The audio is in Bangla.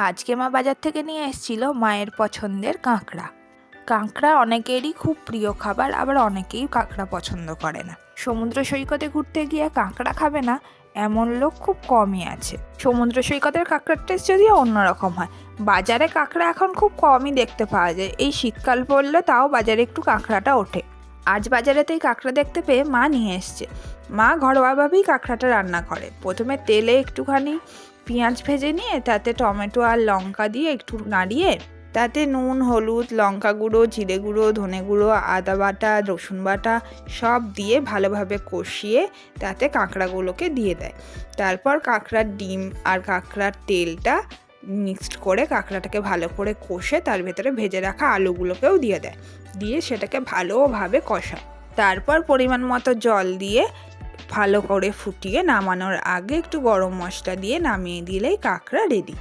আজকে মা বাজার থেকে নিয়ে এসেছিল মায়ের পছন্দের কাঁকড়া। কাঁকড়া অনেকেরই খুব প্রিয় খাবার, আবার অনেকেই কাঁকড়া পছন্দ করে না। সমুদ্র সৈকতে ঘুরতে গিয়ে কাঁকড়া খাবে না এমন লোক খুব কমই আছে। সমুদ্র সৈকতের কাঁকড়ার টেস্ট যদিও অন্যরকম হয়। বাজারে কাঁকড়া এখন খুব কমই দেখতে পাওয়া যায়। এই শীতকাল পড়লে তাও বাজারে একটু কাঁকড়াটা ওঠে। আজ বাজারেতেই কাঁকড়া দেখতে পেয়ে মা নিয়ে এসছে। মা ঘরোয়াভাবেই কাঁকড়াটা রান্না করে। প্রথমে তেলে একটুখানি পেঁয়াজ ভেজে নিয়ে তাতে টমেটো আর লঙ্কা দিয়ে একটু নাড়িয়ে তাতে নুন, হলুদ, লঙ্কা গুঁড়ো, জিরে গুঁড়ো, ধনে গুঁড়ো, আদা বাটা, রসুন বাটা সব দিয়ে ভালোভাবে কষিয়ে তাতে কাঁকড়াগুলোকে দিয়ে দেয়। তারপর কাঁকড়ার ডিম আর কাঁকড়ার তেলটা মিক্সড করে কাঁকড়াটাকে ভালো করে কষে তার ভেতরে ভেজে রাখা আলুগুলোকেও দিয়ে দেয়। দিয়ে সেটাকে ভালোভাবে কষায়। তারপর পরিমাণ মতো জল দিয়ে ভালো করে ফুটিয়ে নামানোর আগে একটু গরম মশলা দিয়ে নামিয়ে দিলেই কাঁকড়া রেডি।